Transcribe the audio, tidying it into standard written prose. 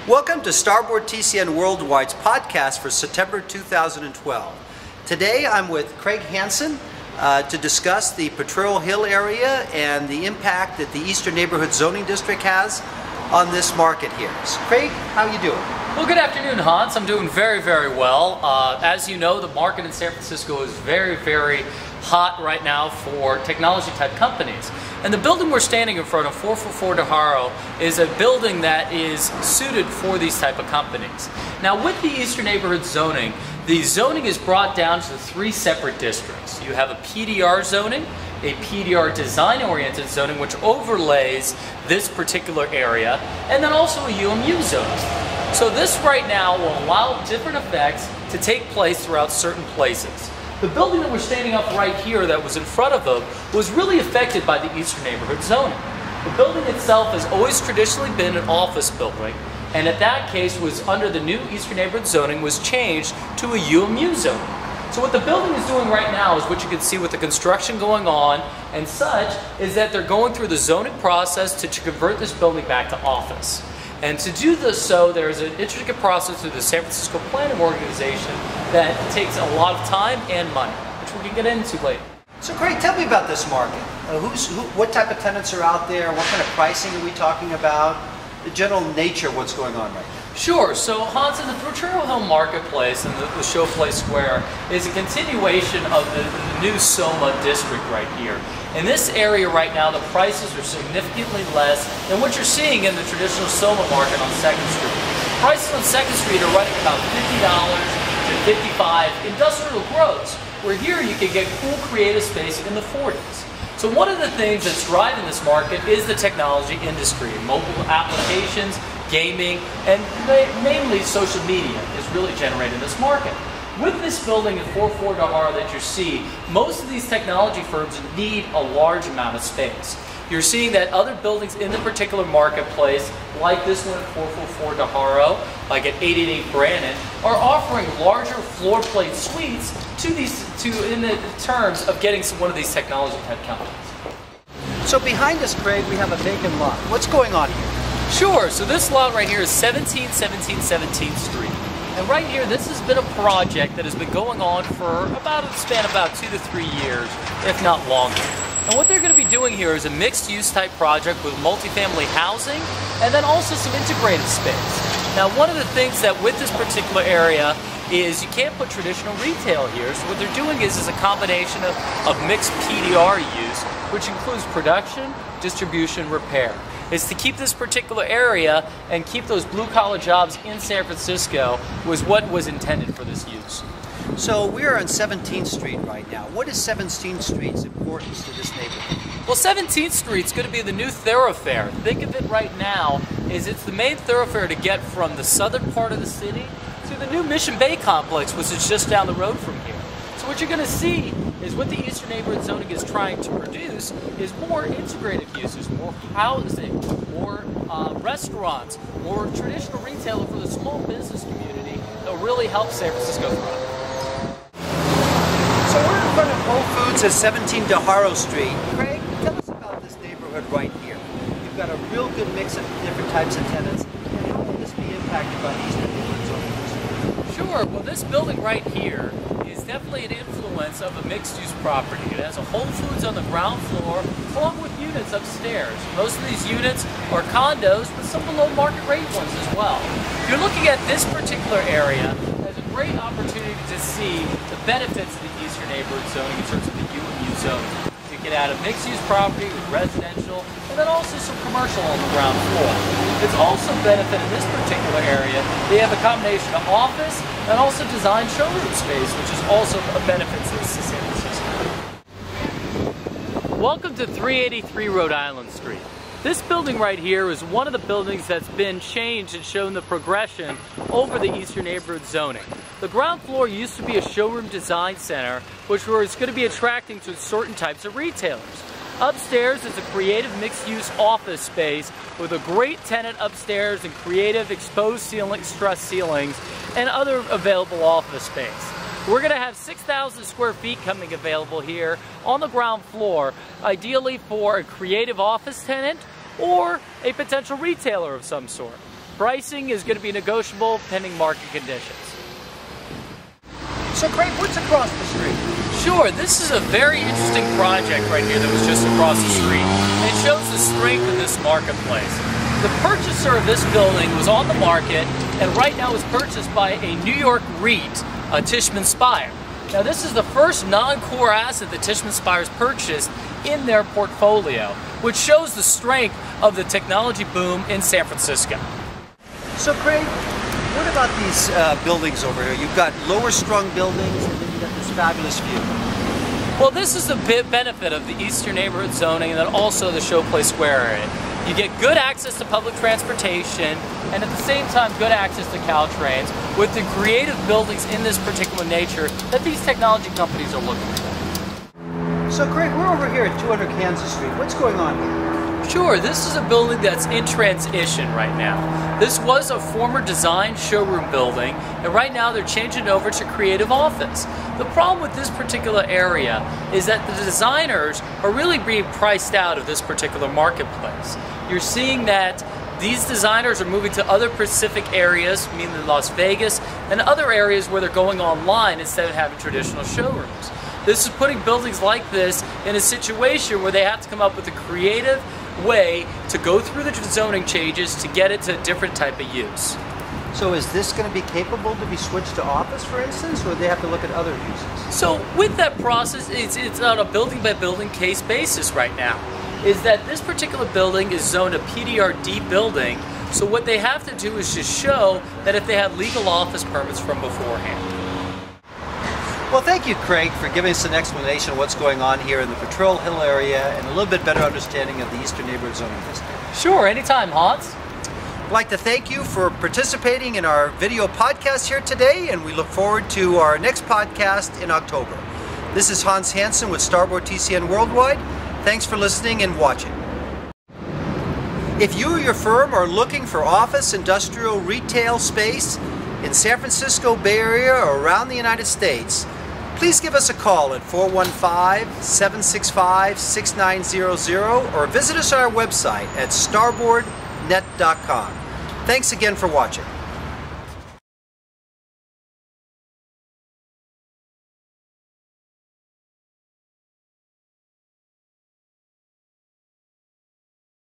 Welcome to Starboard TCN Worldwide's podcast for September 2012. Today I'm with Craig Hansson to discuss the Potrero Hill area and the impact that the Eastern Neighborhood Zoning District has on this market here. So Craig, how are you doing? Well, good afternoon, Hans. I'm doing very, very well. As you know, the market in San Francisco is very, very hot right now for technology-type companies. And the building we're standing in front of, 444 Dejaro, is a building that is suited for these type of companies. Now, with the Eastern Neighborhood zoning, the zoning is brought down to three separate districts. You have a PDR zoning, a PDR design-oriented zoning, which overlays this particular area, and then also a UMU zoning. So this right now will allow different effects to take place throughout certain places. The building that we're standing up right here that was in front of them was really affected by the Eastern Neighborhood zoning. The building itself has always traditionally been an office building, and at that case was under the new Eastern Neighborhood zoning was changed to a UMU zoning. So what the building is doing right now is what you can see with the construction going on and such is that they're going through the zoning process to convert this building back to office. And to do this there's an intricate process through the San Francisco Planning Organization that takes a lot of time and money, which we can get into later. So Craig, tell me about this market. What type of tenants are out there? What kind of pricing are we talking about? The general nature of what's going on right now. Sure. So Hans, in the Potrero Hill Marketplace and the Showplace Square is a continuation of the new SoMa district right here. In this area right now, the prices are significantly less than what you're seeing in the traditional SoMa market on 2nd Street. Prices on 2nd Street are running about $50 to $55 industrial gross, where here you can get cool creative space in the 40s. So one of the things that's driving this market is the technology industry. Mobile applications, gaming, and mainly social media is really generating this market. With this building at 444 Dejaro that you see, most of these technology firms need a large amount of space. You're seeing that other buildings in the particular marketplace, like this one at 444 Dejaro, like at 888 Brannan, are offering larger floor plate suites in the terms of getting one of these technology type companies. So behind us, Craig, we have a vacant lot. What's going on here? Sure. So this lot right here is 1717 Street. And right here, this has been a project that has been going on for about a span of about 2 to 3 years, if not longer. And what they're going to be doing here is a mixed-use type project with multifamily housing and then also some integrated space. Now, one of the things that with this particular area is you can't put traditional retail here. So what they're doing is a combination of mixed PDR use, which includes production, distribution, repair. Is to keep this particular area and keep those blue-collar jobs in San Francisco was what was intended for this use. So we're on 17th Street right now. What is 17th Street's importance to this neighborhood? Well, 17th Street's going to be the new thoroughfare. Think of it right now as it's the main thoroughfare to get from the southern part of the city to the new Mission Bay complex, which is just down the road from here. So what you're going to see is what the Eastern Neighborhood zoning is trying to produce is more integrated uses, more housing, more restaurants, more traditional retail for the small business community that will really help San Francisco thrive. So we're in front of Whole Foods at 17 Dejaro Street. Craig, tell us about this neighborhood right here. You've got a real good mix of different types of tenants. And how will this be impacted by the Eastern Neighborhood zoning? Sure. Well, this building right here is definitely an influence of a mixed-use property. It has a Whole Foods on the ground floor, along with units upstairs. Most of these units are condos, but some below market rate ones as well. If you're looking at this particular area, there's a great opportunity to see the benefits of the Eastern Neighborhood zoning in terms of the UMU zoning. You can add a mixed-use property with residential, and then also some commercial on the ground floor. It's also benefit in this particular area. They have a combination of office and also design showroom space, which is also a benefit to San Francisco. Welcome to 383 Rhode Island Street. This building right here is one of the buildings that's been changed and shown the progression over the Eastern Neighborhood zoning. The ground floor used to be a showroom design center, which was going to be attracting to certain types of retailers. Upstairs is a creative mixed-use office space with a great tenant upstairs and creative exposed ceiling, stress ceilings, and other available office space. We're going to have 6,000 square feet coming available here on the ground floor, ideally for a creative office tenant or a potential retailer of some sort. Pricing is going to be negotiable pending market conditions. So Craig, what's across the street? Sure, this is a very interesting project right here that was just across the street. It shows the strength of this marketplace. The purchaser of this building was on the market and right now is purchased by a New York REIT, Tishman Speyer. Now this is the first non-core asset that Tishman Speyer's purchased in their portfolio, which shows the strength of the technology boom in San Francisco. So Craig, what about these buildings over here? You've got lower strung buildings and then you've got this fabulous view. Well, this is the benefit of the Eastern Neighborhood zoning and then also the Showplace Square area. You get good access to public transportation and at the same time good access to Caltrains with the creative buildings in this particular nature that these technology companies are looking for. So Craig, we're over here at 200 Kansas Street. What's going on here? Sure, this is a building that's in transition right now. This was a former design showroom building, and right now they're changing it over to creative office. The problem with this particular area is that the designers are really being priced out of this particular marketplace. You're seeing that these designers are moving to other Pacific areas, meaning Las Vegas, and other areas where they're going online instead of having traditional showrooms. This is putting buildings like this in a situation where they have to come up with a creative way to go through the zoning changes to get it to a different type of use. So is this going to be capable to be switched to office, for instance, or do they have to look at other uses? So with that process, it's on a building by building case basis right now. Is that this particular building is zoned a PDRD building, so what they have to do is just show that if they have legal office permits from beforehand. Well, thank you, Craig, for giving us an explanation of what's going on here in the Potrero Hill area and a little bit better understanding of the Eastern Neighborhood Zoning District. Sure, anytime, Hans. I'd like to thank you for participating in our video podcast here today, and we look forward to our next podcast in October. This is Craig Hansson with Starboard TCN Worldwide. Thanks for listening and watching. If you or your firm are looking for office, industrial, retail space in San Francisco Bay Area or around the United States, please give us a call at 415-765-6900 or visit us on our website at starboardnet.com. Thanks again for watching.